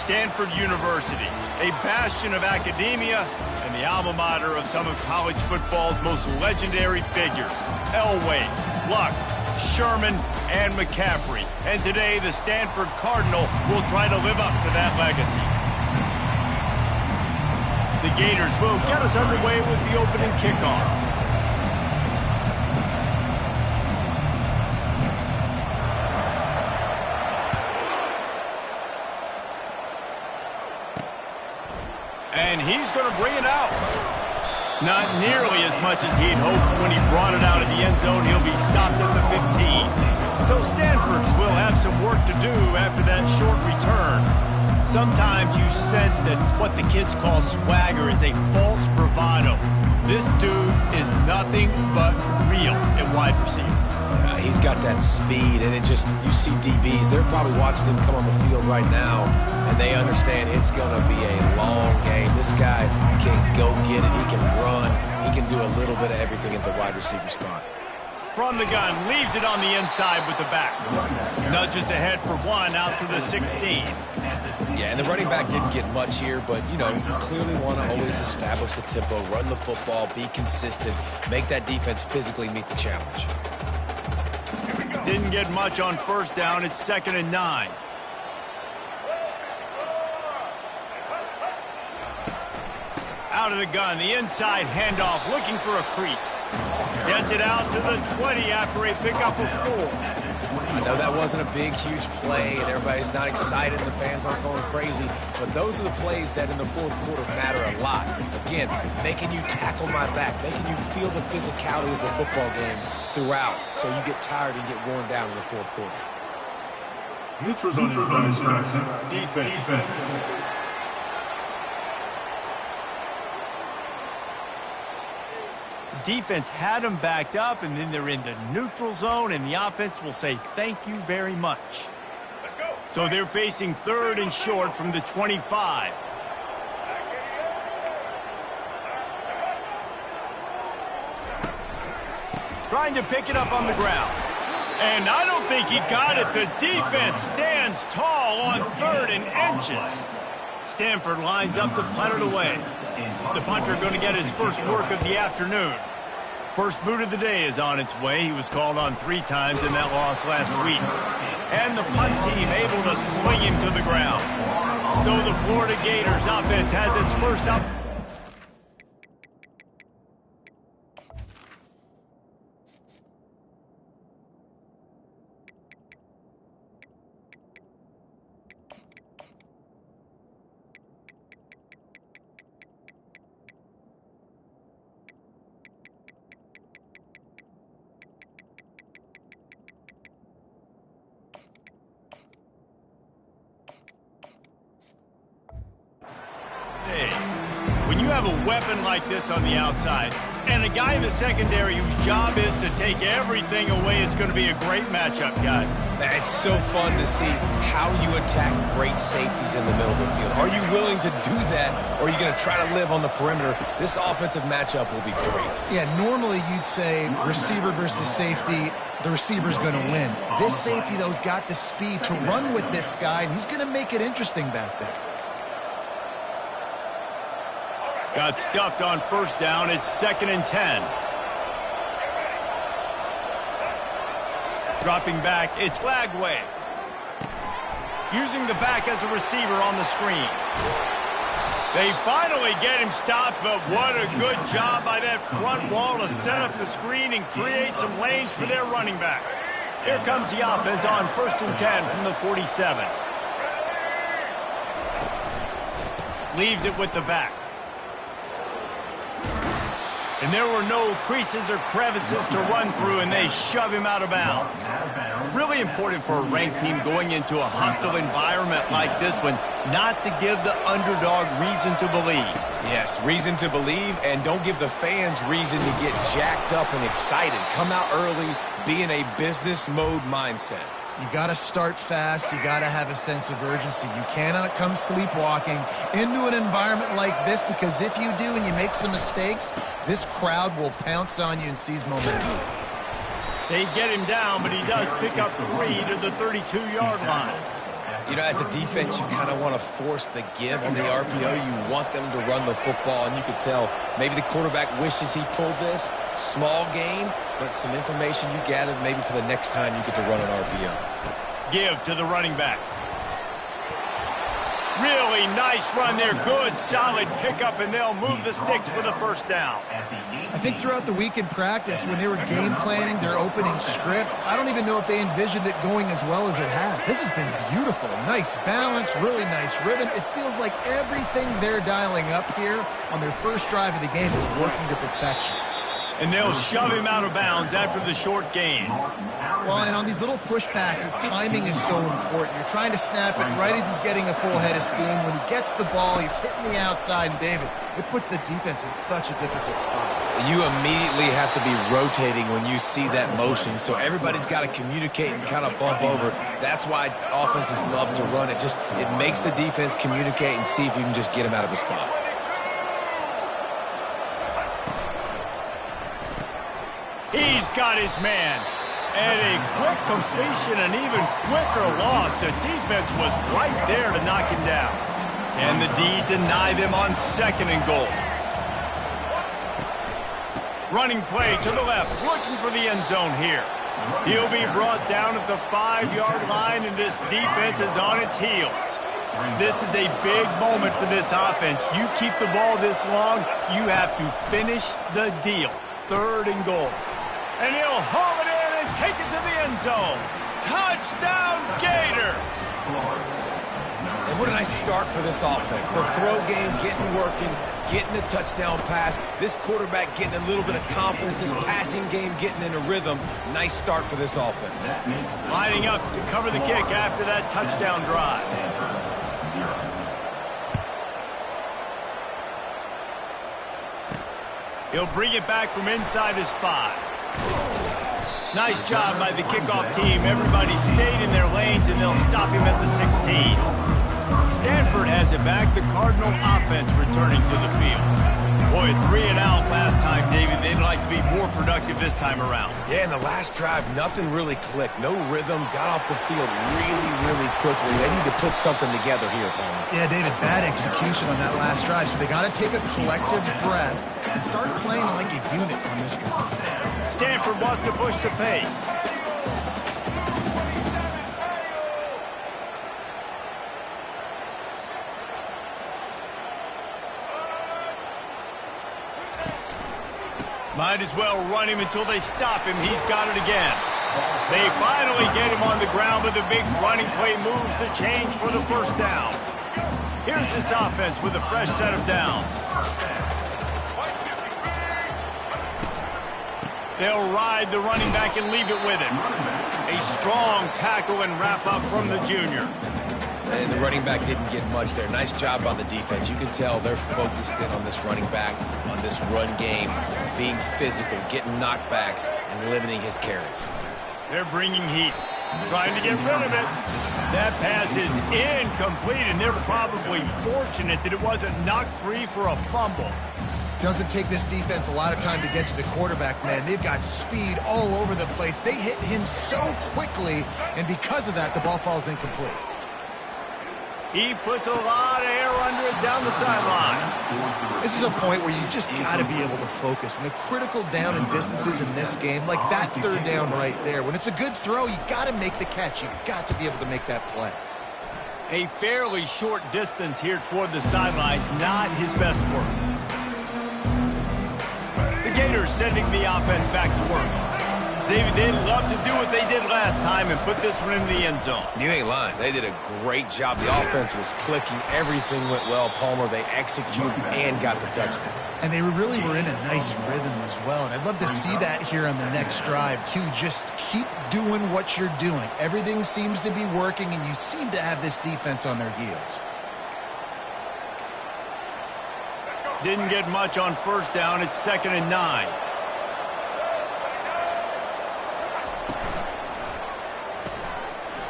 Stanford University, a bastion of academia and the alma mater of some of college football's most legendary figures, Elway, Luck, Sherman, and McCaffrey. And today, the Stanford Cardinal will try to live up to that legacy. The Gators will get us underway with the opening kickoff. And he's going to bring it out. Not nearly as much as he'd hoped when he brought it out of the end zone. He'll be stopped at the 15. So Stanford's will have some work to do after that short return. Sometimes you sense that what the kids call swagger is a false bravado. This dude is nothing but real at wide receiver. He's got that speed, and you see DBs, they're probably watching him come on the field right now, and they understand it's going to be a long game. This guy can go get it, he can run, he can do a little bit of everything at the wide receiver spot. From the gun, leaves it on the inside with the back. Nudges ahead for one out to the 16. Yeah, and the running back didn't get much here, but, you clearly want to always establish the tempo, run the football, be consistent, make that defense physically meet the challenge. Didn't get much on first down. It's 2nd and 9. Out of the gun, the inside handoff, looking for a crease. Gets it out to the 20 after a pickup of 4. I know that wasn't a big, huge play, and everybody's not excited, and the fans aren't going crazy, but those are the plays that in the fourth quarter matter a lot. Again, making you tackle my back, making you feel the physicality of the football game throughout, so you get tired and get worn down in the fourth quarter. Neutrals on defense. Defense had them backed up, and then they're in the neutral zone, and the offense will say thank you very much. So they're facing 3rd and short from the 25. Trying to pick it up on the ground. And I don't think he got it. The defense stands tall on 3rd and inches. Stanford lines up to punt it away. The punter going to get his first work of the afternoon. First boot of the day is on its way. He was called on 3 times in that loss last week. And the punt team able to swing him to the ground. So the Florida Gators offense has its first up. When you have a weapon like this on the outside and a guy in the secondary whose job is to take everything away, it's going to be a great matchup, guys. It's so fun to see how you attack great safeties in the middle of the field. Are you willing to do that, or are you going to try to live on the perimeter? This offensive matchup will be great. Yeah, normally you'd say receiver versus safety, the receiver's going to win. This safety, though, has got the speed to run with this guy, and he's going to make it interesting back there. Got stuffed on first down. It's 2nd and 10. Dropping back, it's Lagway. Using the back as a receiver on the screen. They finally get him stopped, but what a good job by that front wall to set up the screen and create some lanes for their running back. Here comes the offense on 1st and 10 from the 47. Leaves it with the back. And there were no creases or crevices to run through, and they shove him out of bounds. Really important for a ranked team going into a hostile environment like this one, not to give the underdog reason to believe. Yes, reason to believe, and don't give the fans reason to get jacked up and excited. Come out early, be in a business mode mindset. You got to start fast. You got to have a sense of urgency. You cannot come sleepwalking into an environment like this, because if you do and you make some mistakes, this crowd will pounce on you and seize momentum. They get him down, but he does pick up 3 to the 32-yard line. You know, as a defense, you kind of want to force the give on the RPO. You want them to run the football, and you could tell maybe the quarterback wishes he pulled this. Small gain, but some information you gathered maybe for the next time you get to run an RPO. Give to the running back. Really nice run there. Good, solid pickup, and they'll move the sticks with a first down. I think throughout the week in practice, when they were game planning their opening script, I don't even know if they envisioned it going as well as it has. This has been beautiful. Nice balance, really nice rhythm. It feels like everything they're dialing up here on their first drive of the game is working to perfection. And they'll shove him out of bounds after the short gain. Well, and on these little push passes, timing is so important. You're trying to snap it right as he's getting a full head of steam. When he gets the ball, he's hitting the outside. And, David, it puts the defense in such a difficult spot. You immediately have to be rotating when you see that motion, so everybody's got to communicate and kind of bump over. That's why offenses love to run it. It makes the defense communicate and see if you can just get him out of a spot. He's got his man. And a quick completion, an even quicker loss. The defense was right there to knock him down. And the D deny them on 2nd and goal. Running play to the left, looking for the end zone here. He'll be brought down at the 5-yard line, and this defense is on its heels. This is a big moment for this offense. You keep the ball this long, you have to finish the deal. 3rd and goal. And he'll haul it in and take it to the end zone. Touchdown, Gators! And what a nice start for this offense. The throw game getting working, getting the touchdown pass. This quarterback getting a little bit of confidence. This passing game getting in a rhythm. Nice start for this offense. Lining up to cover the kick after that touchdown drive. He'll bring it back from inside his 5. Nice job by the kickoff team. Everybody stayed in their lanes, and they'll stop him at the 16. Stanford has it back. The Cardinal offense returning to the field. Boy, 3 and out last time, David. They'd like to be more productive this time around. Yeah, in the last drive, nothing really clicked. No rhythm. Got off the field really, really quickly. They need to put something together here, Palmer. Yeah, David, bad execution on that last drive. So they got to take a collective breath and start playing like a unit on this one. Stanford wants to push the pace. Might as well run him until they stop him. He's got it again. They finally get him on the ground, but the big running play moves the change for the first down. Here's this offense with a fresh set of downs. They'll ride the running back and leave it with him. A strong tackle and wrap-up from the junior. And the running back didn't get much there. Nice job on the defense. You can tell they're focused in on this running back, on this run game, being physical, getting knockbacks, and limiting his carries. They're bringing heat, trying to get rid of it. That pass is incomplete, and they're probably fortunate that it wasn't knocked free for a fumble. Doesn't take this defense a lot of time to get to the quarterback, man. They've got speed all over the place. They hit him so quickly, and because of that, the ball falls incomplete. He puts a lot of air under it down the sideline. This is a point where you just got to be able to focus. And the critical down and distances in this game, like that 3rd down right there, when it's a good throw, you got to make the catch. You've got to be able to make that play. A fairly short distance here toward the sidelines, not his best work. The Gators sending the offense back to work. David, they'd love to do what they did last time and put this one in the end zone. You ain't lying. They did a great job. The offense was clicking. Everything went well. Palmer, they executed and got the touchdown. And they really were in a nice rhythm as well. And I'd love to see that here on the next drive, too. Just keep doing what you're doing. Everything seems to be working, and you seem to have this defense on their heels. Didn't get much on first down. It's 2nd and 9.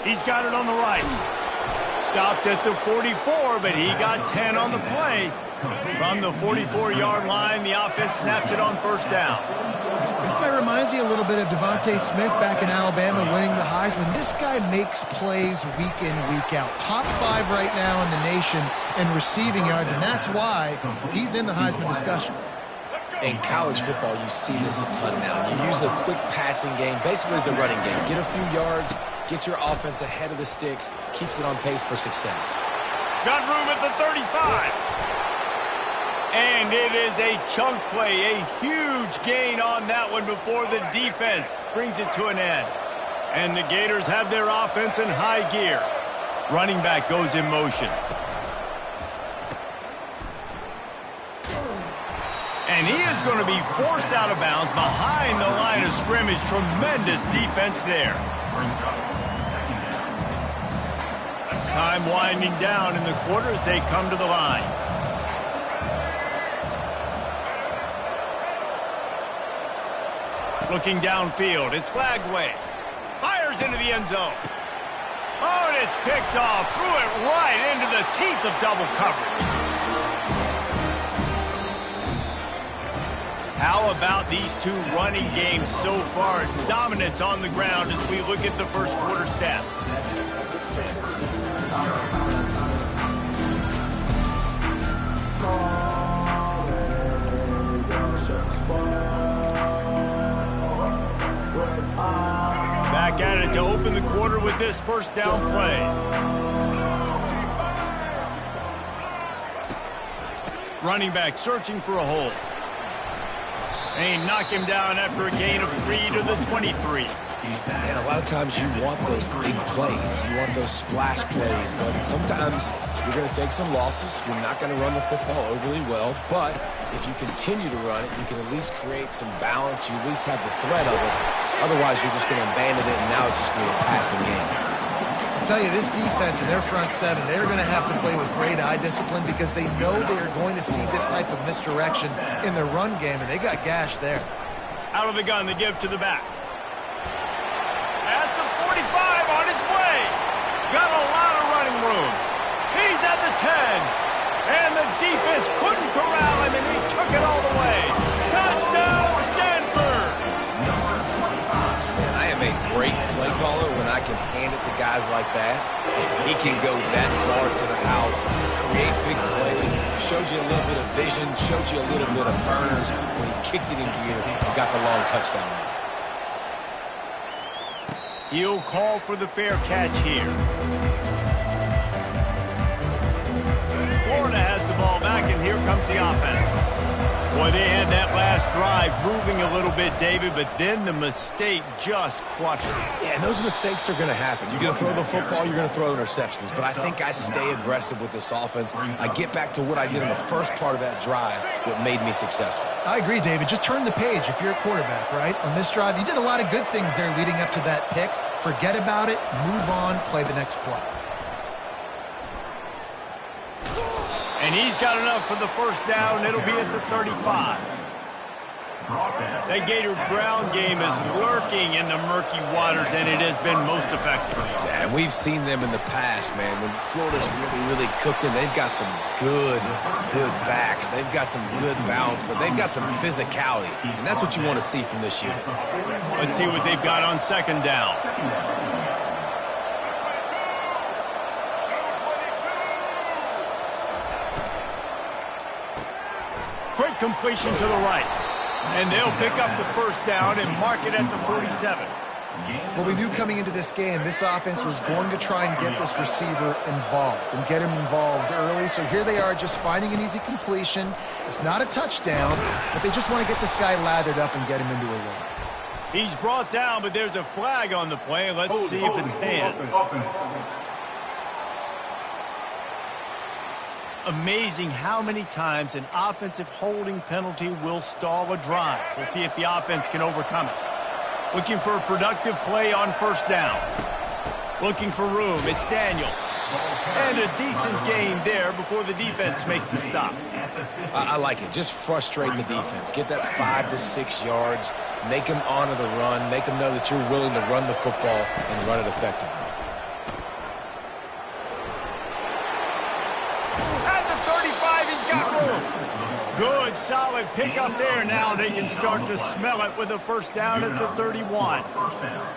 He's got it on the right. Stopped at the 44, but he got 10 on the play. From the 44-yard line, the offense snaps it on first down. This guy reminds you a little bit of Devontae Smith back in Alabama winning the Heisman. This guy makes plays week in, week out. Top 5 right now in the nation in receiving yards, and that's why he's in the Heisman discussion. In college football, you see this a ton now. You use the quick passing game, basically as the running game. Get a few yards, get your offense ahead of the sticks, keeps it on pace for success. Got room at the 35. And it is a chunk play, a huge gain on that one before the defense brings it to an end. And the Gators have their offense in high gear. Running back goes in motion. And he is going to be forced out of bounds behind the line of scrimmage. Tremendous defense there. Time winding down in the quarter as they come to the line. Looking downfield, it's Flagway. Fires into the end zone. Oh, and it's picked off. Threw it right into the teeth of double coverage. How about these two running games so far? Dominance on the ground as we look at the first quarter stats. Back at it to open the quarter with this first down play. Running back searching for a hole. They knock him down after a gain of 3 to the 23. And a lot of times you want those big plays. You want those splash plays. But sometimes you're going to take some losses. You're not going to run the football overly well. But if you continue to run it, you can at least create some balance. You at least have the threat of it. Otherwise, you're just going to abandon it, and now it's just going to be a passing game. I'll tell you, this defense and their front seven, they're going to have to play with great eye discipline because they know they are going to see this type of misdirection in their run game, and they got gash there. Out of the gun, they give to the back. At the 45, on his way. Got a lot of running room. He's at the 10. And the defense couldn't corral him, and he took it all the way. Touchdown, Stanford! Man, I am a great play caller when I can hand it to guys like that. And he can go that far to the house, create big plays, showed you a little bit of vision, showed you a little bit of burners when he kicked it in gear and got the long touchdown. He'll call for the fair catch here. Florida has the ball back, and here comes the offense. Boy, they had that last drive moving a little bit, David, but then the mistake just crushed it. Yeah, and those mistakes are going to happen. You're going to throw the football, you're going to throw interceptions, but I think I stay aggressive with this offense. I get back to what I did in the first part of that drive that made me successful. I agree, David. Just turn the page if you're a quarterback, right? On this drive, you did a lot of good things there leading up to that pick. Forget about it, move on, play the next play. And he's got enough for the first down. It'll be at the 35. That Gator ground game is lurking in the murky waters, and it has been most effective. Yeah, and we've seen them in the past, man. When Florida's really cooking, they've got some good backs. They've got some good balance, but they've got some physicality, and that's what you want to see from this unit. Let's see what they've got on second down. Quick completion to the right. And they'll pick up the first down and mark it at the 47. Well, we knew coming into this game, this offense was going to try and get this receiver involved and get him involved early. So here they are just finding an easy completion. It's not a touchdown, but they just want to get this guy lathered up and get him into a rhythm. He's brought down, but there's a flag on the play. Let's see if it stands. Amazing how many times an offensive holding penalty will stall a drive. We'll see if the offense can overcome it. Looking for a productive play on first down. Looking for room. It's Daniels. And a decent gain there before the defense makes the stop. I like it. Just frustrate the defense. Get that 5 to 6 yards. Make them honor the run. Make them know that you're willing to run the football and run it effectively. At the 35, he's got room. good, solid pickup there. Now they can start to smell it with a first down at the 31.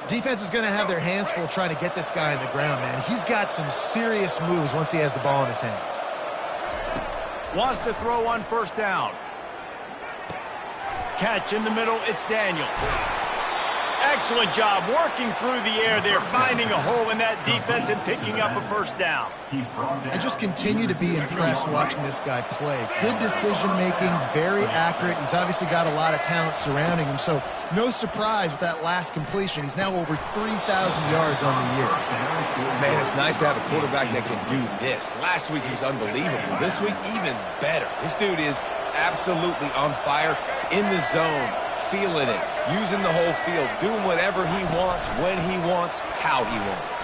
Defense is going to have their hands full trying to get this guy on the ground, man. He's got some serious moves once he has the ball in his hands. Wants to throw on first down. Catch in the middle, it's Daniels. Excellent job working through the air there, finding a hole in that defense and picking up a first down. I just continue to be impressed watching this guy play. Good decision-making, very accurate. He's obviously got a lot of talent surrounding him, so no surprise with that last completion. He's now over 3,000 yards on the year. Man, it's nice to have a quarterback that can do this. Last week he was unbelievable. This week, even better. This dude is absolutely on fire, in the zone, feeling it, using the whole field, doing whatever he wants, when he wants, how he wants.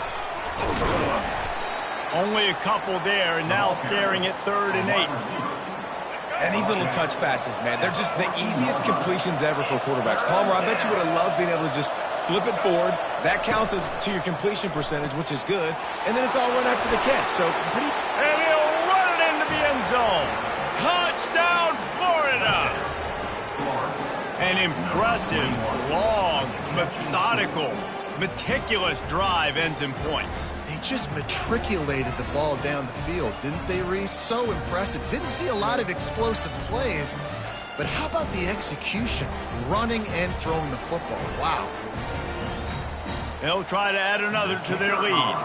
Only a couple there, and now staring at 3rd and 8. And these little touch passes, man, they're just the easiest completions ever for quarterbacks. Palmer, I bet you would have loved being able to just flip it forward. That counts as to your completion percentage, which is good. And then it's all run after the catch. So pretty. And he'll run it into the end zone. Touchdown, Florida! An impressive, long, methodical, meticulous drive ends in points. They just matriculated the ball down the field, didn't they, Reese? So impressive. Didn't see a lot of explosive plays, but how about the execution? Running and throwing the football. Wow. They'll try to add another to their lead.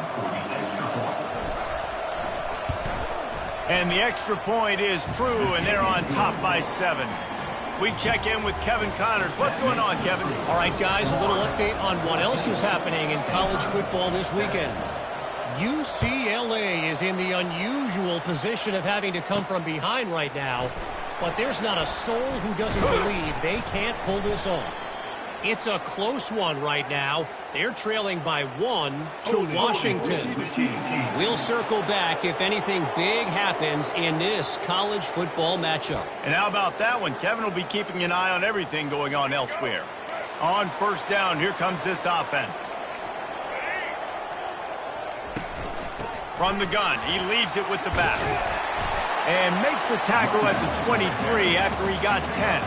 And the extra point is true, and they're on top by 7. We check in with Kevin Connors. What's going on, Kevin? All right, guys, a little update on what else is happening in college football this weekend. UCLA is in the unusual position of having to come from behind right now, but there's not a soul who doesn't believe they can't pull this off. It's a close one right now. They're trailing by 1 to Washington. We'll circle back if anything big happens in this college football matchup. And how about that one? Kevin will be keeping an eye on everything going on elsewhere. On first down, here comes this offense. From the gun, he leaves it with the back. And makes the tackle at the 23 after he got 10.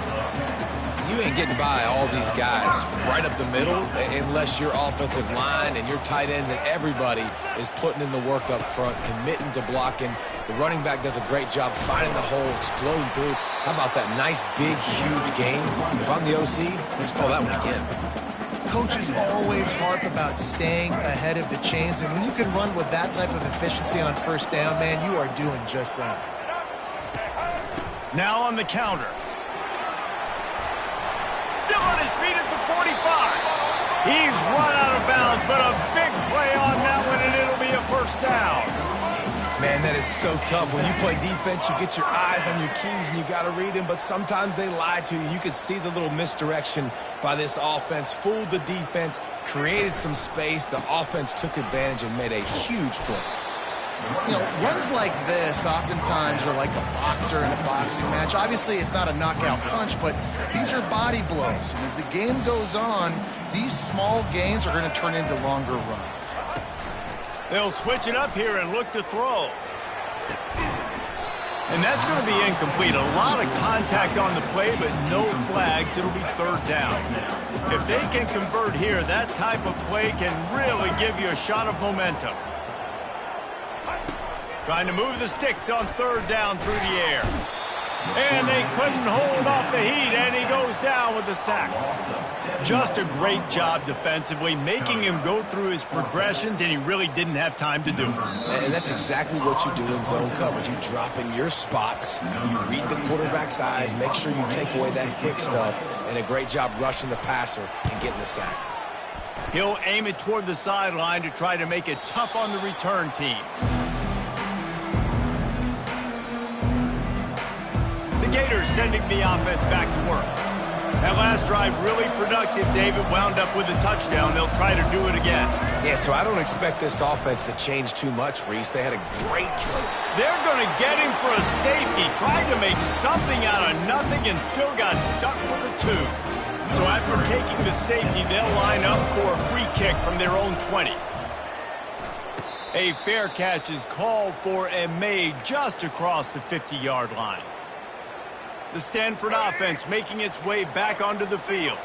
You ain't getting by all these guys right up the middle unless your offensive line and your tight ends and everybody is putting in the work up front, committing to blocking. The running back does a great job finding the hole, exploding through. How about that nice, big, huge game? If I'm the OC, let's call that one again. Coaches always harp about staying ahead of the chains, and when you can run with that type of efficiency on first down, man, you are doing just that. Now on the counter. Still on his feet at the 45. He's run out of bounds, but a big play on that one, and it'll be a first down. Man, that is so tough. When you play defense, you get your eyes on your keys, and you got to read them, but sometimes they lie to you. You could see the little misdirection by this offense, fooled the defense, created some space. The offense took advantage and made a huge play. You know, runs like this oftentimes are like a boxer in a boxing match. Obviously, it's not a knockout punch, but these are body blows. And as the game goes on, these small gains are going to turn into longer runs. They'll switch it up here and look to throw. And that's going to be incomplete. A lot of contact on the play, but no flags. It'll be third down. If they can convert here, that type of play can really give you a shot of momentum. Trying to move the sticks on third down through the air. And they couldn't hold off the heat, and he goes down with the sack. Just a great job defensively, making him go through his progressions, and he really didn't have time to do it. And that's exactly what you do in zone coverage. You drop in your spots, you read the quarterback's eyes, make sure you take away that quick stuff, and a great job rushing the passer and getting the sack. He'll aim it toward the sideline to try to make it tough on the return team. The Gators sending the offense back to work. That last drive really productive. David wound up with a touchdown. They'll try to do it again. Yeah, so I don't expect this offense to change too much, Reese. They had a great drive. They're going to get him for a safety. Tried to make something out of nothing and still got stuck for the 2. So after taking the safety, they'll line up for a free kick from their own 20. A fair catch is called for and made just across the 50-yard line. The Stanford offense making its way back onto the field.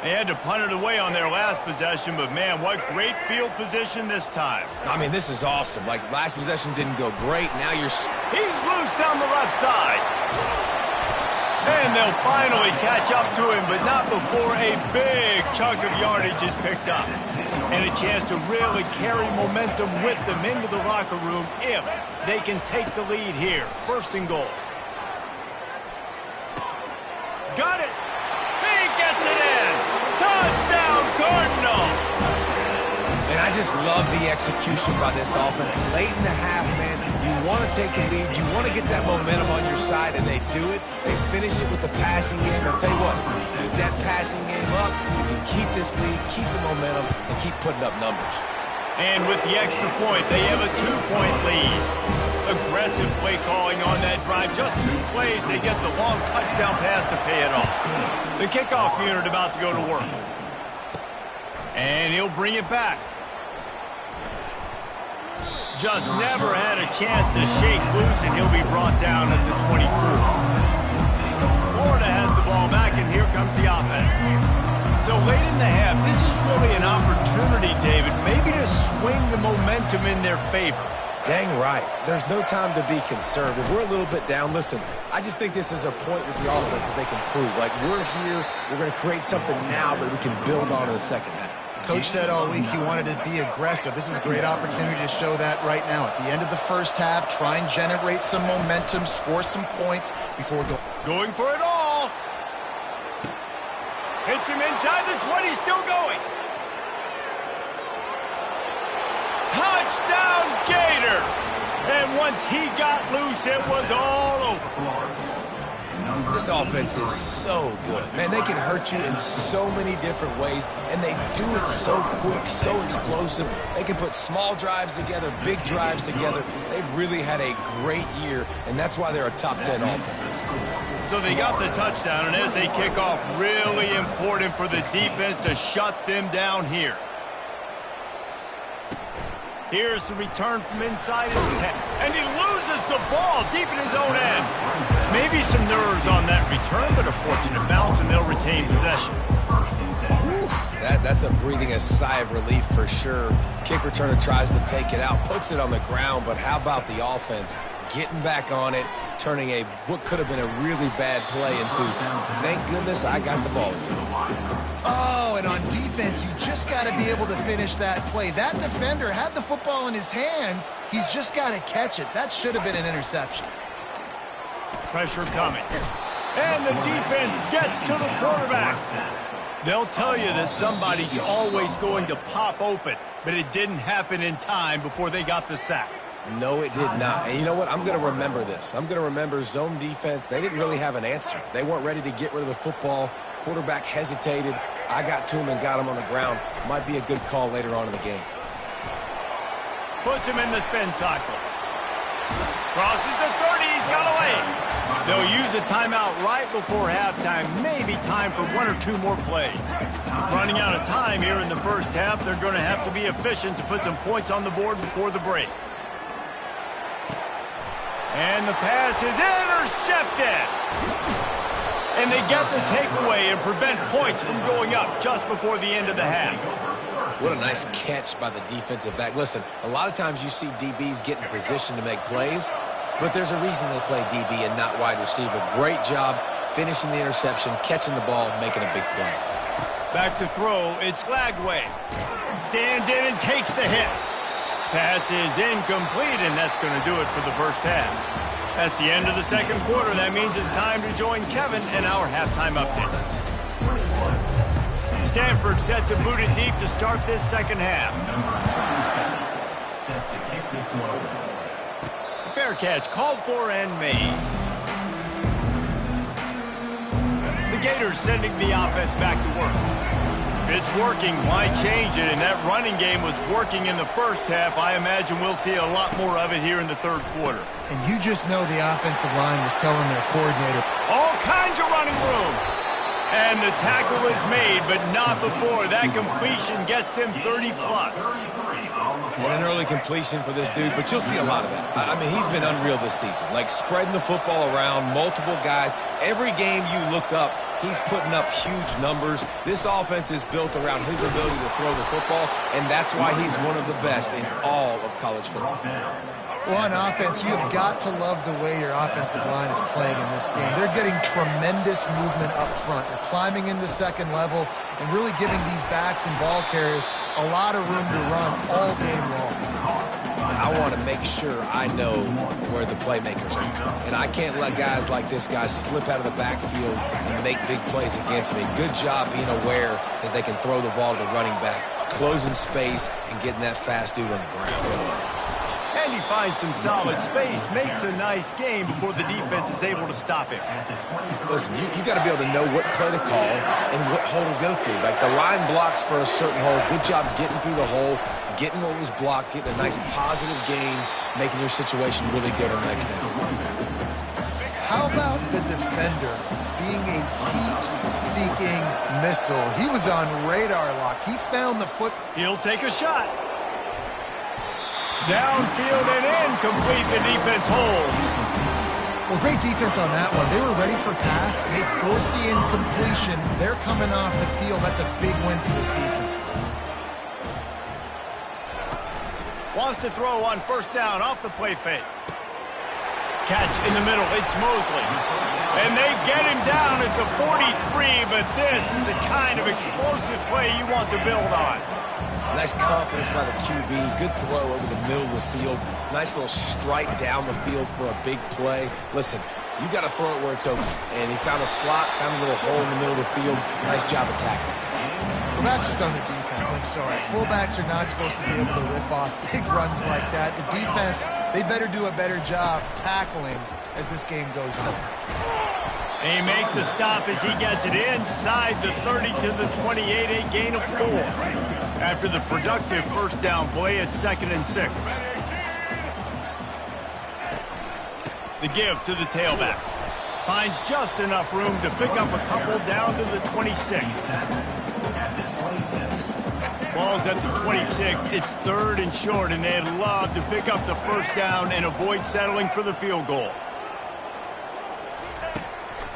They had to punt it away on their last possession, but man, what great field position this time. I mean, this is awesome. Like, last possession didn't go great. Now you're... He's loose down the left side. And they'll finally catch up to him, but not before a big chunk of yardage is picked up. And a chance to really carry momentum with them into the locker room if they can take the lead here. 1st and goal. Got it. He gets it in. Touchdown, Cardinal. And I just love the execution by this offense. Late in the half, man, you want to take the lead. You want to get that momentum on your side, and they do it. They finish it with the passing game. I'll tell you what, keep that passing game up. You can keep this lead, keep the momentum, and keep putting up numbers. And with the extra point, they have a 2-point lead. Aggressive play calling on that drive. Just 2 plays, they get the long touchdown pass to pay it off. The kickoff unit about to go to work. And he'll bring it back. Just never had a chance to shake loose, and he'll be brought down at the 24. Florida has the ball back, and here comes the offense. So late in the half, this is really an opportunity, David, maybe to swing the momentum in their favor. Dang right. There's no time to be conservative. We're a little bit down. Listen, I just think this is a point with the offense that they can prove. Like, we're here, we're going to create something now that we can build on in the second half. Coach said all week he wanted to be aggressive. This is a great opportunity to show that right now. At the end of the first half, try and generate some momentum, score some points before going for it all. Hits him inside the 20, still going. Touchdown, Gators! And once he got loose, it was all over. This offense is so good. Man, they can hurt you in so many different ways, and they do it so quick, so explosive. They can put small drives together, big drives together. They've really had a great year, and that's why they're a top 10 offense. So they got the touchdown, and as they kick off, really important for the defense to shut them down here. Here's the return from inside his head, and he loses the ball deep in his own end. Maybe some nerves on that return, but a fortunate bounce, and they'll retain possession. That's a breathing a sigh of relief for sure. Kick returner tries to take it out, puts it on the ground, but how about the offense getting back on it, turning what could have been a really bad play into, thank goodness I got the ball. Oh, and on defense, you just got to be able to finish that play. That defender had the football in his hands. He's just got to catch it. That should have been an interception. Pressure coming. And the defense gets to the quarterback. They'll tell you that somebody's always going to pop open, but it didn't happen in time before they got the sack. No, it did not. And you know what? I'm going to remember this. I'm going to remember zone defense. They didn't really have an answer. They weren't ready to get rid of the football. Quarterback hesitated. I got to him and got him on the ground. Might be a good call later on in the game. Puts him in the spin cycle. Crosses the 30. He's got away. They'll use a timeout right before halftime. Maybe time for 1 or 2 more plays. Running out of time here in the first half. They're going to have to be efficient to put some points on the board before the break. And the pass is intercepted. And they get the takeaway and prevent points from going up just before the end of the half. What a nice catch by the defensive back. Listen, a lot of times you see DBs get in position to make plays, but there's a reason they play DB and not wide receiver. Great job finishing the interception, catching the ball, making a big play. Back to throw, it's Lagway. Stands in and takes the hit. Pass is incomplete, and that's going to do it for the first half. That's the end of the second quarter. That means it's time to join Kevin in our halftime update. Stanford set to boot it deep to start this second half. Set to kick this one. Fair catch called for and made. The Gators sending the offense back to work. If it's working, why change it? And that running game was working in the first half. I imagine we'll see a lot more of it here in the third quarter. And you just know the offensive line was telling their coordinator. All kinds of running room. And the tackle is made, but not before that completion gets him 30-plus. And an early completion for this dude, but you'll see a lot of that. I mean, he's been unreal this season. Like, spreading the football around, multiple guys. Every game you look up, he's putting up huge numbers. This offense is built around his ability to throw the football, and that's why he's one of the best in all of college football. Well, on offense, you have got to love the way your offensive line is playing in this game. They're getting tremendous movement up front. They're climbing into second level and really giving these backs and ball carriers a lot of room to run all game long. I want to make sure I know where the playmakers are. And I can't let guys like this guy slip out of the backfield and make big plays against me. Good job being aware that they can throw the ball to the running back, closing space, and getting that fast dude on the ground. And he finds some solid space, makes a nice game before the defense is able to stop him. Listen, you got to be able to know what play to call and what hole to go through. Like, the line blocks for a certain hole. Good job getting through the hole, getting what was blocked, getting a nice positive gain, making your situation really good on the next down. How about the defender being a heat-seeking missile? He was on radar lock. He found the foot. He'll take a shot. Downfield and incomplete, the defense holds. Well, great defense on that one. They were ready for pass. They forced the incompletion. They're coming off the field. That's a big win for this defense. Wants to throw on first down off the play fake. Catch in the middle. It's Mosley. And they get him down at the 43, but this is the kind of explosive play you want to build on. Nice confidence by the QB. Good throw over the middle of the field. Nice little strike down the field for a big play. Listen, you got to throw it where it's open. And he found a slot, found a little hole in the middle of the field. Nice job attacking. Well, that's just on the defense. I'm sorry. Fullbacks are not supposed to be able to rip off big runs like that. The defense, they better do a better job tackling as this game goes on. They make the stop as he gets it inside the 30 to the 28, a gain of 4. After the productive first down play, it's 2nd and 6. The give to the tailback. Finds just enough room to pick up a couple down to the 26. Ball's at the 26. It's 3rd and short, and they'd love to pick up the first down and avoid settling for the field goal.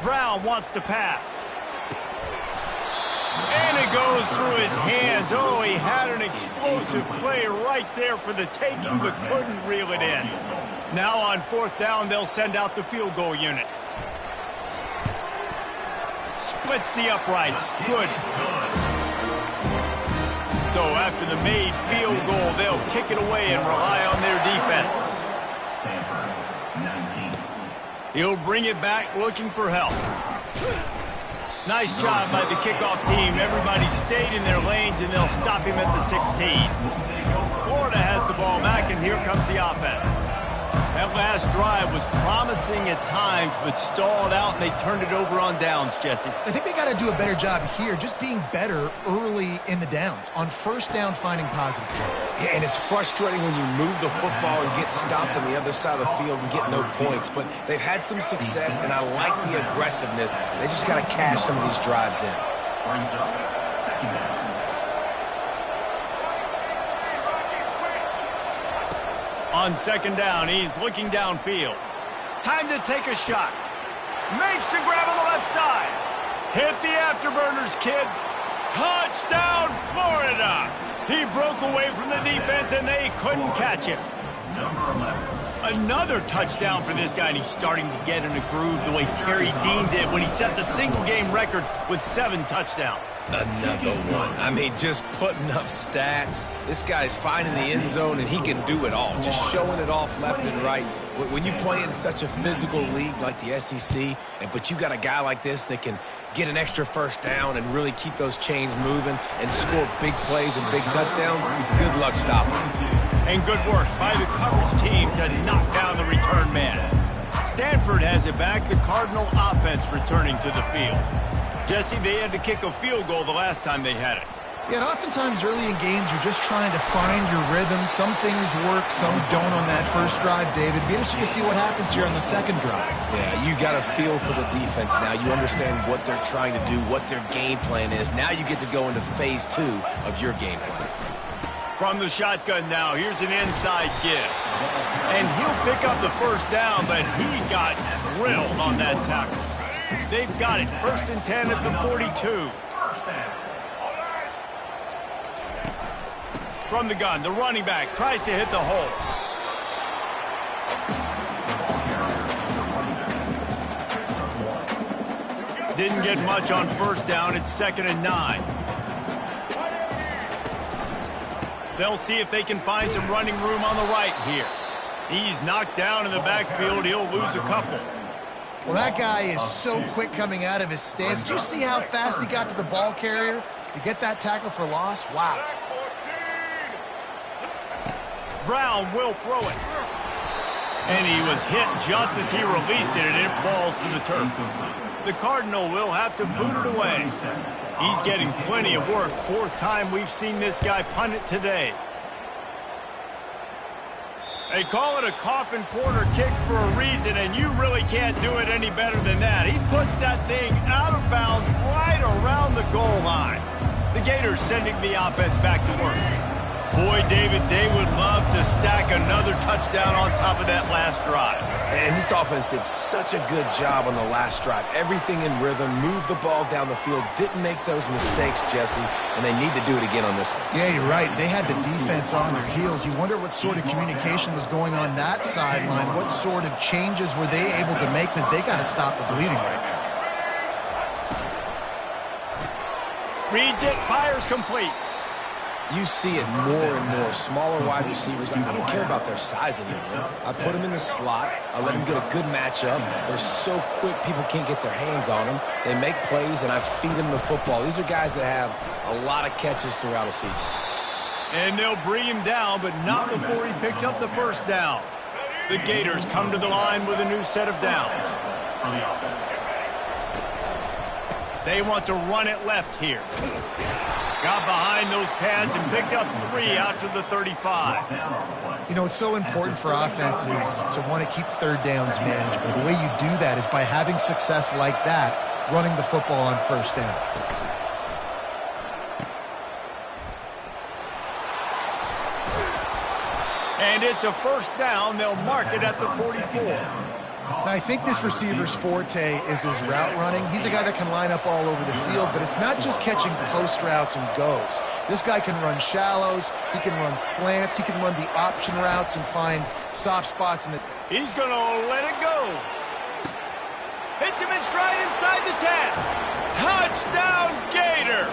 Brown wants to pass. And it goes through his hands. Oh, he had an explosive play right there for the taking, but couldn't reel it in. Now on 4th down, they'll send out the field goal unit. Splits the uprights. Good. So after the made field goal, they'll kick it away and rely on their defense. He'll bring it back looking for help. Nice job by the kickoff team. Everybody stayed in their lanes, and they'll stop him at the 16. Florida has the ball back, and here comes the offense. That last drive was promising at times, but stalled out, and they turned it over on downs, Jesse. I think they got to do a better job here, just being better early in the downs. On first down, finding positive plays. Yeah, and it's frustrating when you move the football and get stopped on the other side of the field and get no points. But they've had some success, and I like the aggressiveness. They just got to cash some of these drives in. On 2nd down, he's looking downfield. Time to take a shot. Makes the grab on the left side. Hit the afterburners, kid. Touchdown, Florida. He broke away from the defense, and they couldn't catch him. Another touchdown for this guy, and he's starting to get in a groove the way Terry Dean did when he set the single-game record with 7 touchdowns. Another one. I mean, just putting up stats. This guy's finding the end zone, and he can do it all. Just showing it off left and right. When you play in such a physical league like the SEC, but you got a guy like this that can get an extra first down and really keep those chains moving and score big plays and big touchdowns, good luck stopping him. And good work by the coverage team to knock down the return man. Stanford has it back. The Cardinal offense returning to the field. Jesse, they had to kick a field goal the last time they had it. Yeah, and oftentimes early in games, you're just trying to find your rhythm. Some things work, some don't on that first drive, David. Be interesting to see what happens here on the second drive. Yeah, you got a feel for the defense now. You understand what they're trying to do, what their game plan is. Now you get to go into phase 2 of your game plan. From the shotgun now, here's an inside give. And he'll pick up the first down, but he got drilled on that tackle. They've got it. 1st and 10 at the 42. From the gun, the running back tries to hit the hole. Didn't get much on first down. It's 2nd and 9. They'll see if they can find some running room on the right here. He's knocked down in the backfield. He'll lose a couple. Well, that guy is so quick coming out of his stance. Did you see how fast he got to the ball carrier to get that tackle for loss? Wow. Brown will throw it. And he was hit just as he released it, and it falls to the turf. The Cardinal will have to boot it away. He's getting plenty of work. 4th time we've seen this guy punt it today. They call it a coffin corner kick for a reason, and you really can't do it any better than that. He puts that thing out of bounds right around the goal line. The Gators sending the offense back to work. Boy, David, they would love to stack another touchdown on top of that last drive. And this offense did such a good job on the last drive. Everything in rhythm, moved the ball down the field, didn't make those mistakes, Jesse, and they need to do it again on this one. Yeah, you're right. They had the defense on their heels. You wonder what sort of communication was going on that sideline. What sort of changes were they able to make, because they got to stop the bleeding right now. Reads it, fires complete. You see it more and more. Smaller wide receivers. I don't care about their size anymore. I put them in the slot. I let them get a good matchup. They're so quick, people can't get their hands on them. They make plays, and I feed them the football. These are guys that have a lot of catches throughout a season. And they'll bring him down, but not before he picks up the first down. The Gators come to the line with a new set of downs. They want to run it left here. Got behind those pads and picked up 3 out to the 35. You know, it's so important for offenses to want to keep third downs manageable. The way you do that is by having success like that, running the football on first down. And it's a first down. They'll mark it at the 44. Now, I think this receiver's forte is his route running. He's a guy that can line up all over the field, but it's not just catching post routes and goes. This guy can run shallows, he can run slants, he can run the option routes and find soft spots in the... He's going to let it go. Hits him in stride inside the 10. Touchdown, Gators!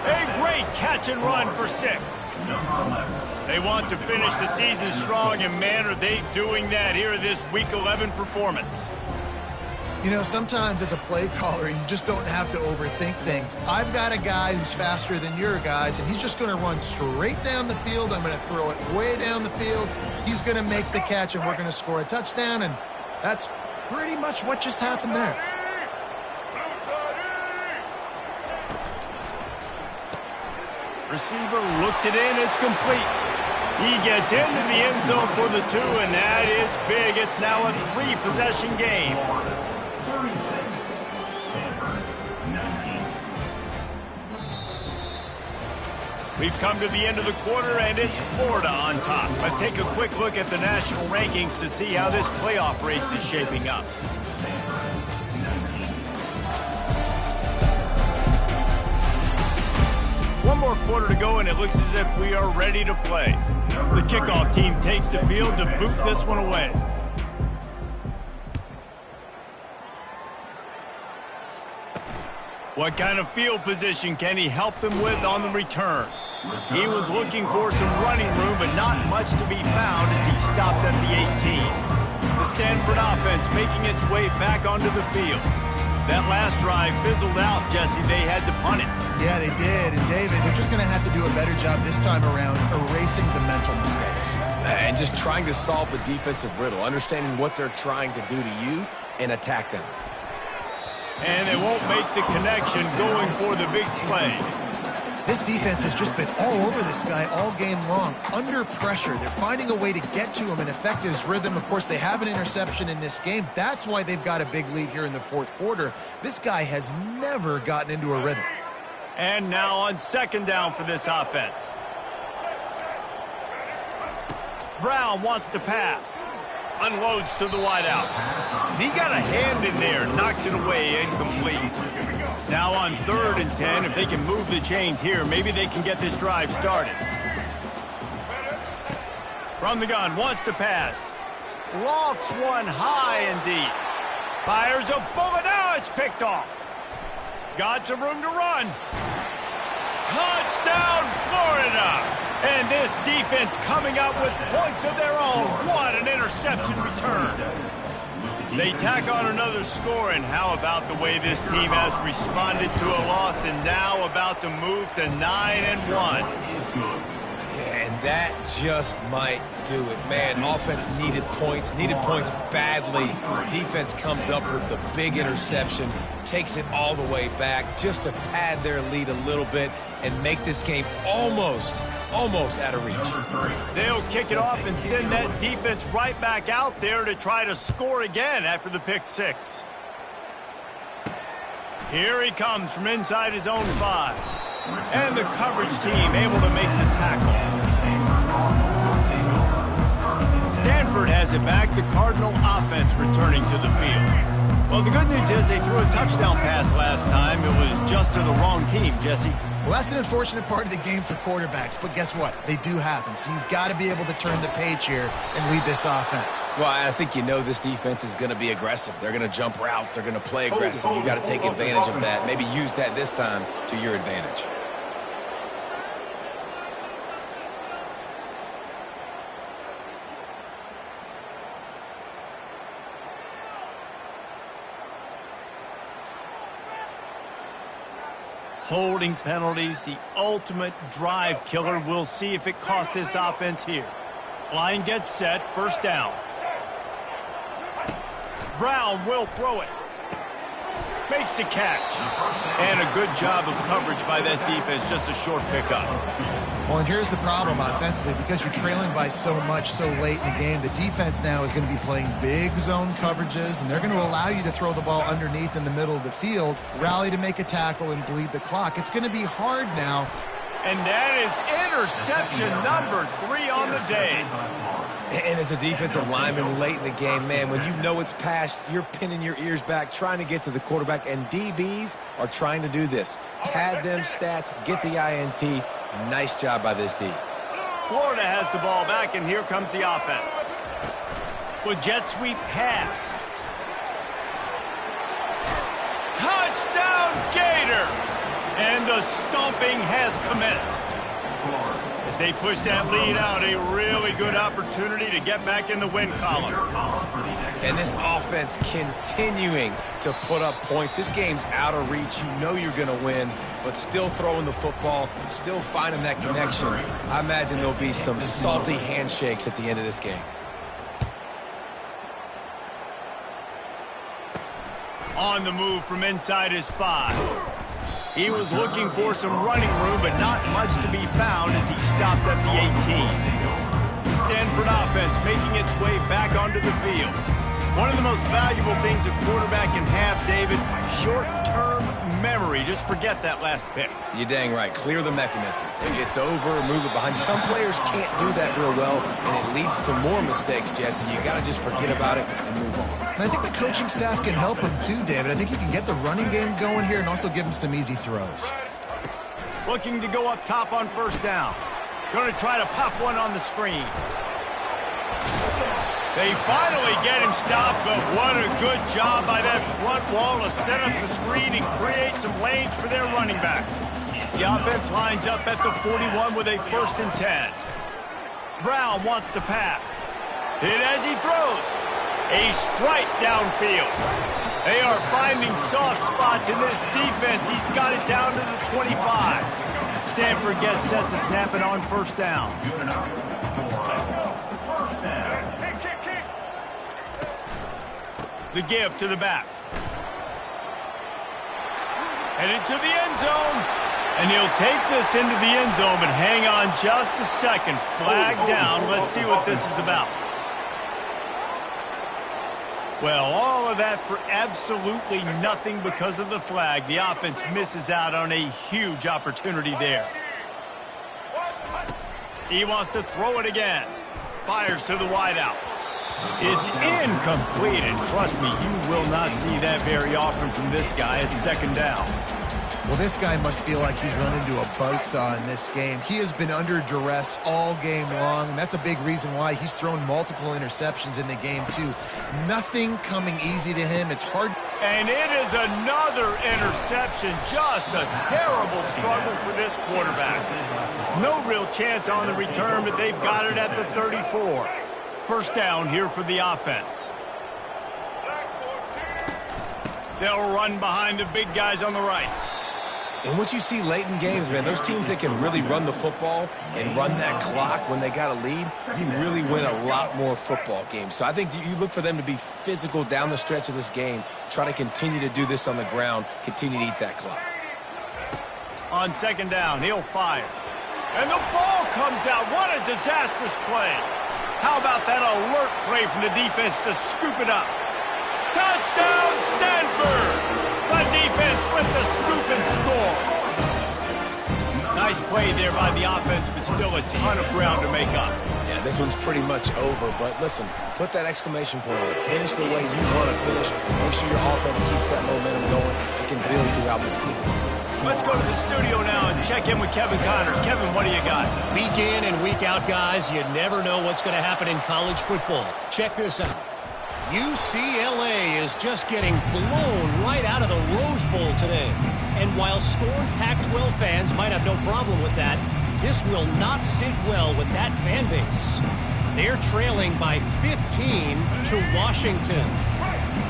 A great catch and run for 6. They want to finish the season strong, and man, are they doing that here in this Week 11 performance. You know, sometimes as a play caller, you just don't have to overthink things. I've got a guy who's faster than your guys, and he's just going to run straight down the field. I'm going to throw it way down the field. He's going to make the catch, and we're going to score a touchdown, and that's pretty much what just happened there. Receiver looks it in. It's complete. He gets into the end zone for the 2, and that is big. It's now a 3-possession game. 36, Stanford, 19. We've come to the end of the quarter, and it's Florida on top. Let's take a quick look at the national rankings to see how this playoff race is shaping up. One more quarter to go, and it looks as if we are ready to play. The kickoff team takes the field to boot this one away. What kind of field position can he help them with on the return? He was looking for some running room, but not much to be found as he stopped at the 18. The Stanford offense making its way back onto the field. That last drive fizzled out, Jesse. They had to punt it. Yeah, they did. And, David, they're just going to have to do a better job this time around erasing the mental mistakes. And just trying to solve the defensive riddle, understanding what they're trying to do to you and attack them. And they won't make the connection going for the big play. This defense has just been all over this guy all game long. Under pressure, they're finding a way to get to him and affect his rhythm. Of course, they have an interception in this game. That's why they've got a big lead here in the fourth quarter. This guy has never gotten into a rhythm. And now on second down for this offense. Brown wants to pass. Unloads to the wideout. He got a hand in there, knocks it away, incomplete. Now on 3rd and 10, if they can move the chains here, maybe they can get this drive started. From the gun, wants to pass. Lofts one high and deep. Fires a bullet, now it's picked off. Got some room to run. Touchdown, Florida! And this defense coming up with points of their own. What an interception return. They tack on another score, and how about the way this team has responded to a loss and now about to move to 9-1. And that just might do it. Man, offense needed points badly. Defense comes up with the big interception, takes it all the way back just to pad their lead a little bit and make this game almost out of reach. They'll kick it off and send that defense right back out there to try to score again after the pick six. Here he comes from inside his own 5. And the coverage team able to make the tackle. Stanford has it back, the Cardinal offense returning to the field. Well, the good news is they threw a touchdown pass last time. It was just to the wrong team, Jesse. Well, that's an unfortunate part of the game for quarterbacks, but guess what? They do happen, so you've got to be able to turn the page here and lead this offense. Well, I think this defense is going to be aggressive. They're going to jump routes. They're going to play aggressive. You've got to take advantage of that. Maybe use that this time to your advantage. Holding penalties, the ultimate drive killer. We'll see if it costs this offense here. Line gets set, first down. Brown will throw it. Makes the catch. And a good job of coverage by that defense, just a short pickup. Well, and here's the problem offensively. Because you're trailing by so much so late in the game, the defense now is going to be playing big zone coverages, and they're going to allow you to throw the ball underneath in the middle of the field, rally to make a tackle, and bleed the clock. It's going to be hard now. And that is interception number 3 on the day. And as a defensive lineman late in the game, man, when you know it's past, you're pinning your ears back, trying to get to the quarterback, and DBs are trying to do this. Pad them stats, get the INT. Nice job by this D. Florida has the ball back, and here comes the offense. With jet sweep pass. Touchdown, Gators! And the stomping has commenced. As they push that lead out, a really good opportunity to get back in the win column. And this offense continuing to put up points. This game's out of reach. You know you're going to win, but still throwing the football, still finding that connection. I imagine there'll be some salty handshakes at the end of this game. On the move from inside his 5. He was looking for some running room, but not much to be found as he stopped at the 18. The Stanford offense making its way back onto the field. One of the most valuable things a quarterback can have, David, short-term memory. Just forget that last pick. You're dang right. Clear the mechanism. It's over, move it behind you. Some players can't do that real well, and it leads to more mistakes, Jesse. You got to just forget about it and move on. And I think the coaching staff can help him too, David. I think you can get the running game going here and also give him some easy throws. Looking to go up top on first down. Going to try to pop one on the screen. They finally get him stopped, but what a good job by that front wall to set up the screen and create some lanes for their running back. The offense lines up at the 41 with a 1st and 10. Brown wants to pass. Hit as he throws. A strike downfield. They are finding soft spots in this defense. He's got it down to the 25. Stanford gets set to snap it on first down. The give to the back. Headed to the end zone. And he'll take this into the end zone, but hang on just a second. Flag down. Let's see what this is about. Well, all of that for absolutely nothing because of the flag. The offense misses out on a huge opportunity there. He wants to throw it again. Fires to the wideout. It's incomplete, and trust me, you will not see that very often from this guy. It's second down. Well, this guy must feel like he's run into a buzzsaw in this game. He has been under duress all game long, and that's a big reason why he's thrown multiple interceptions in the game, too. Nothing coming easy to him. It's hard. And it is another interception. Just a terrible struggle for this quarterback. No real chance on the return, but they've got it at the 34. First down here for the offense. They'll run behind the big guys on the right. And what you see late in games, man, those teams that can really run the football and run that clock when they got a lead, you really win a lot more football games. So I think you look for them to be physical down the stretch of this game, try to continue to do this on the ground, continue to eat that clock. On second down, he'll fire. And the ball comes out. What a disastrous play. How about that alert play from the defense to scoop it up? Touchdown, Stanford! The defense with the scoop and score. Nice play there by the offense, but still a ton of ground to make up. Yeah, this one's pretty much over, but listen, put that exclamation point on it. Finish the way you want to finish. Make sure your offense keeps that momentum going. It can build throughout the season. Let's go to the studio now and check in with Kevin Connors. Kevin, what do you got? Week in and week out, guys, you never know what's going to happen in college football. Check this out. UCLA is just getting blown right out of the Rose Bowl today. And while scorned Pac-12 fans might have no problem with that, this will not sit well with that fan base. They're trailing by 15 to Washington.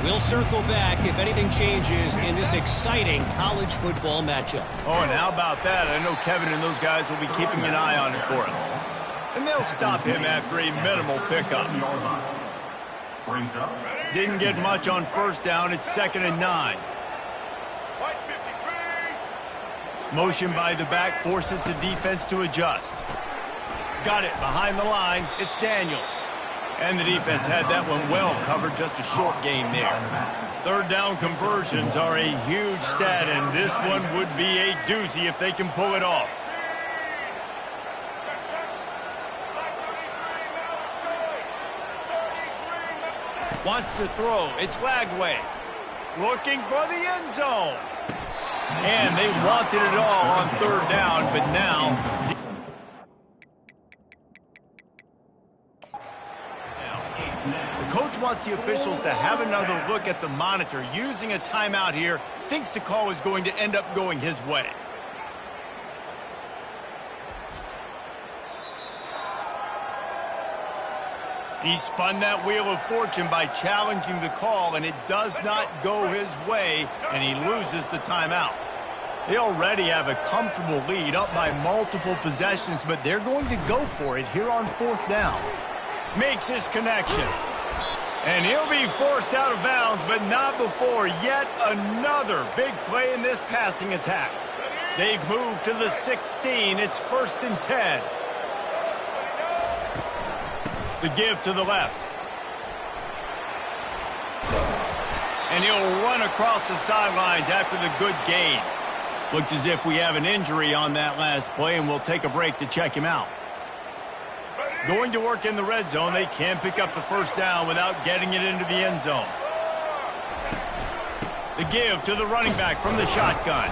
We'll circle back if anything changes in this exciting college football matchup. Oh, and how about that? I know Kevin and those guys will be keeping an eye on it for us. And they'll stop him after a minimal pickup. Didn't get much on first down. It's 2nd and 9. Motion by the back forces the defense to adjust. Got it behind the line. It's Daniels. And the defense had that one well covered. Just a short game there. Third down conversions are a huge stat, and this one would be a doozy if they can pull it off. Wants to throw. It's Lagway. Looking for the end zone. And they wanted it all on third down, but now... The coach wants the officials to have another look at the monitor. Using a timeout here, thinks the call is going to end up going his way. He spun that wheel of fortune by challenging the call, and it does not go his way, and he loses the timeout. They already have a comfortable lead, up by multiple possessions, but they're going to go for it here on fourth down. Makes his connection. And he'll be forced out of bounds, but not before yet another big play in this passing attack. They've moved to the 16. It's 1st and 10. The give to the left. And he'll run across the sidelines after the good gain. Looks as if we have an injury on that last play, and we'll take a break to check him out. Going to work in the red zone. They can pick up the first down without getting it into the end zone. The give to the running back from the shotgun.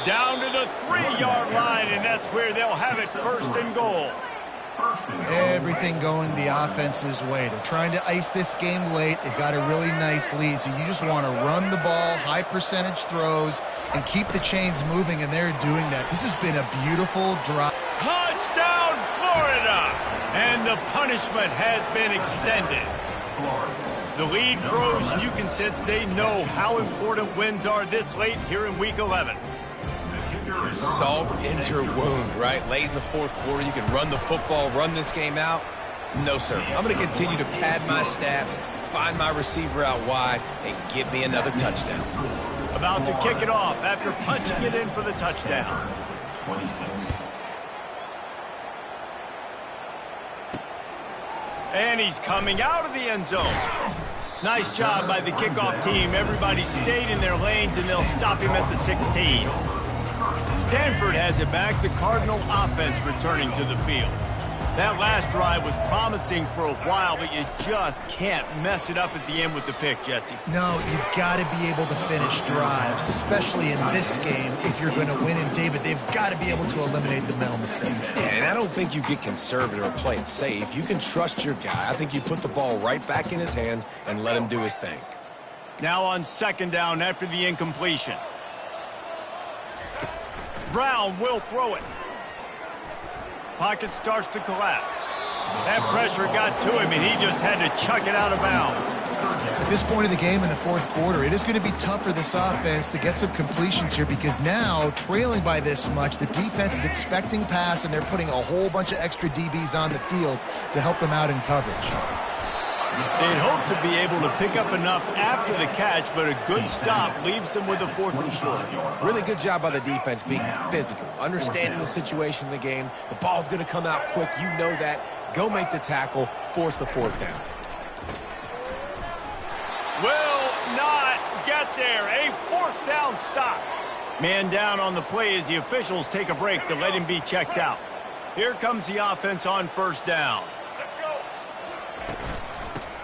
Down to the 3-yard line, and that's where they'll have it, 1st and goal. Everything going the offense's way. They're trying to ice this game late. They've got a really nice lead, so you just want to run the ball, high percentage throws, and keep the chains moving, and they're doing that. This has been a beautiful drive. Touchdown, Florida! And the punishment has been extended. The lead grows, and you can sense they know how important wins are this late here in Week 11. Salt into her wound, right? Late in the fourth quarter, you can run the football, run this game out. No, sir. I'm going to continue to pad my stats, find my receiver out wide, and get me another touchdown. About to kick it off after punching it in for the touchdown. 26. And he's coming out of the end zone. Nice job by the kickoff team. Everybody stayed in their lanes, and they'll stop him at the 16. Stanford has it back. The Cardinal offense returning to the field. That last drive was promising for a while, but you just can't mess it up at the end with the pick, Jesse. No, you've got to be able to finish drives, especially in this game. If you're going to win, and David, they've got to be able to eliminate the mental mistakes. Yeah, and I don't think you get conservative or play it safe. You can trust your guy. I think you put the ball right back in his hands and let him do his thing. Now on second down after the incompletion. Brown will throw it. Pocket starts to collapse. That pressure got to him, and he just had to chuck it out of bounds. At this point of the game in the fourth quarter, it is going to be tough for this offense to get some completions here because now, trailing by this much, the defense is expecting pass, and they're putting a whole bunch of extra DBs on the field to help them out in coverage. They'd hope to be able to pick up enough after the catch, but a good stop leaves them with a 4th and short. Really good job by the defense being physical, understanding the situation in the game. The ball's going to come out quick. You know that. Go make the tackle, force the 4th down. Will not get there. A 4th down stop. Man down on the play as the officials take a break to let him be checked out. Here comes the offense on 1st down.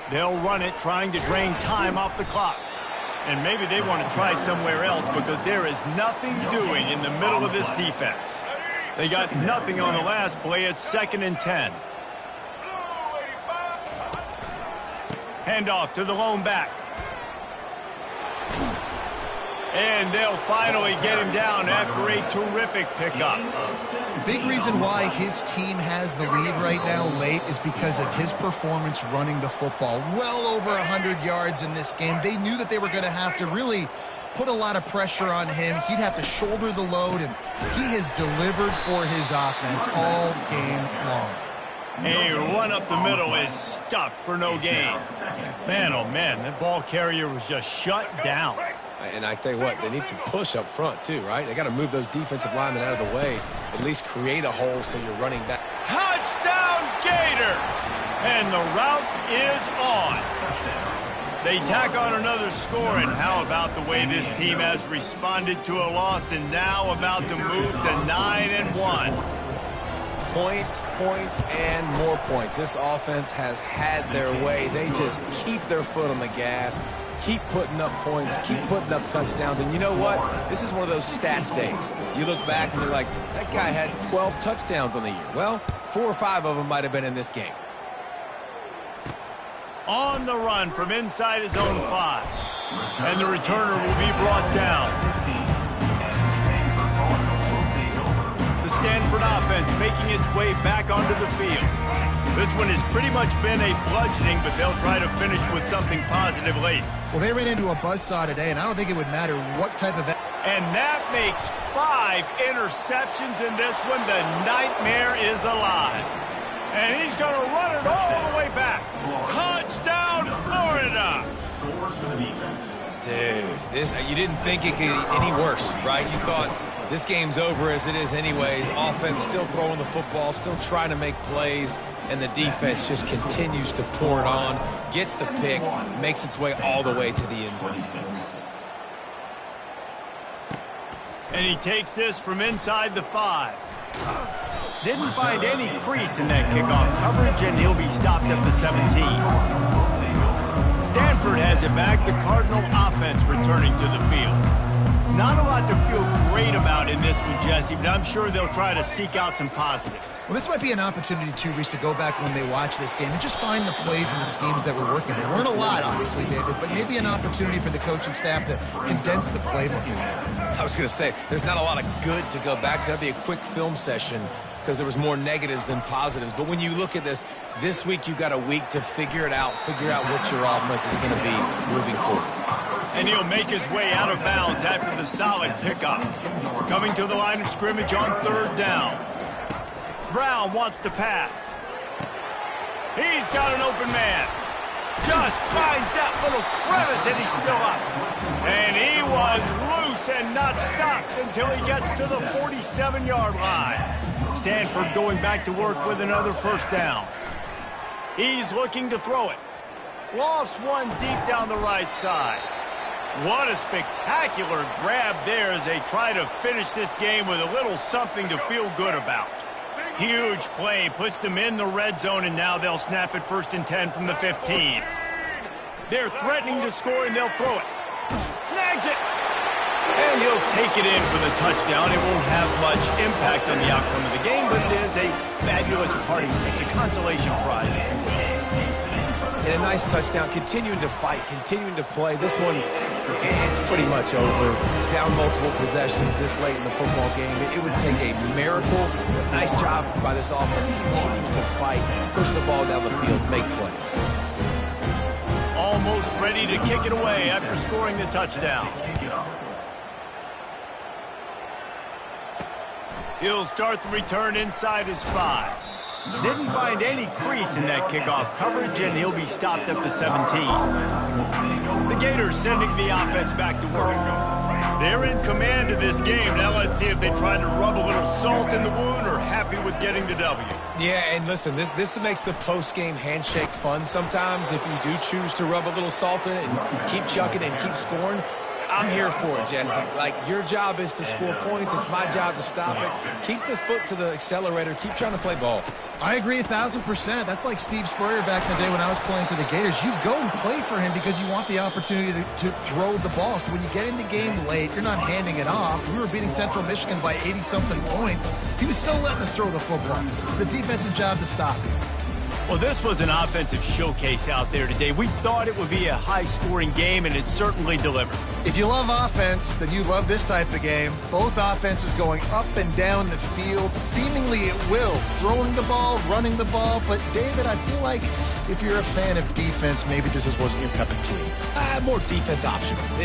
They'll run it, trying to drain time off the clock. And maybe they want to try somewhere else because there is nothing doing in the middle of this defense. They got nothing on the last play. It's 2nd and 10. Handoff to the lone back. And they'll finally get him down after a terrific pickup. Big reason why his team has the lead right now late is because of his performance running the football. Well over 100 yards in this game. They knew that they were going to have to really put a lot of pressure on him. He'd have to shoulder the load, and he has delivered for his offense all game long. A run up the middle is stuffed for no gain. Man, oh man, that ball carrier was just shut down. And I tell you what, they need some push up front too, right? They got to move those defensive linemen out of the way, at least create a hole so you're running back. Touchdown, Gators! And the route is on. They tack on another score, and how about the way this team has responded to a loss and now about to move to 9-1. Points, points, and more points. This offense has had their way. They just keep their foot on the gas, keep putting up points, keep putting up touchdowns. And you know what? This is one of those stats days. You look back and you're like, that guy had 12 touchdowns on the year. Well, 4 or 5 of them might have been in this game. On the run from inside his own 5. And the returner will be brought down. The Stanford offense making its way back onto the field. This one has pretty much been a bludgeoning, but they'll try to finish with something positive late. Well, they ran into a buzzsaw today, and I don't think it would matter what type of... And that makes 5 interceptions in this one. The nightmare is alive. And he's going to run it all the way back. Touchdown, Florida! Dude, you didn't think it could get any worse, right? You thought this game's over as it is anyways. Offense still throwing the football, still trying to make plays, and the defense just continues to pour it on, gets the pick, makes its way all the way to the end zone. And he takes this from inside the 5. Didn't find any crease in that kickoff coverage, and he'll be stopped at the 17. Stanford has it back. The Cardinal offense returning to the field. Not a lot to feel great about in this one, Jesse, but I'm sure they'll try to seek out some positives. Well, this might be an opportunity, too, Reese, to go back when they watch this game and just find the plays and the schemes that were working. There weren't a lot, obviously, David, but maybe an opportunity for the coaching staff to condense the playbook. I was going to say, there's not a lot of good to go back to. That'd be a quick film session because there was more negatives than positives. But when you look at this week you've got a week to figure it out, figure out what your offense is going to be moving forward. And he'll make his way out of bounds after the solid pickup. Coming to the line of scrimmage on 3rd down. Brown wants to pass. He's got an open man. Just finds that little crevice, and he's still up. And he was loose and not stopped until he gets to the 47-yard line. Stanford going back to work with another first down. He's looking to throw it. Lofts one deep down the right side. What a spectacular grab there as they try to finish this game with a little something to feel good about. Huge play, puts them in the red zone, and now they'll snap it 1st and 10 from the 15. They're threatening to score, and they'll throw it. Snags it. And he'll take it in for the touchdown. It won't have much impact on the outcome of the game, but it is a fabulous parting trick, the consolation prize. And a nice touchdown, continuing to fight, continuing to play. This one, it's pretty much over. Down multiple possessions this late in the football game. It would take a miracle. But nice job by this offense continuing to fight, push the ball down the field, make plays. Almost ready to kick it away after scoring the touchdown. He'll start the return inside his 5. Didn't find any crease in that kickoff coverage, and he'll be stopped at the 17. The Gators sending the offense back to work. They're in command of this game. Now let's see if they try to rub a little salt in the wound or happy with getting the W. Yeah, and listen, this makes the post-game handshake fun sometimes. If you do choose to rub a little salt in it and keep chucking and keep scoring, I'm here for it, Jesse. Like, your job is to score points. It's my job to stop it. Keep the foot to the accelerator. Keep trying to play ball. I agree 1,000%. That's like Steve Spurrier back in the day when I was playing for the Gators. You go and play for him because you want the opportunity to throw the ball. So when you get in the game late, you're not handing it off. We were beating Central Michigan by 80-something points. He was still letting us throw the football. It's the defense's job to stop it. Well, this was an offensive showcase out there today. We thought it would be a high-scoring game, and it certainly delivered. If you love offense, then you love this type of game. Both offenses going up and down the field, seemingly at will. Throwing the ball, running the ball. But, David, I feel like if you're a fan of defense, maybe this wasn't your cup of tea. More defense optional.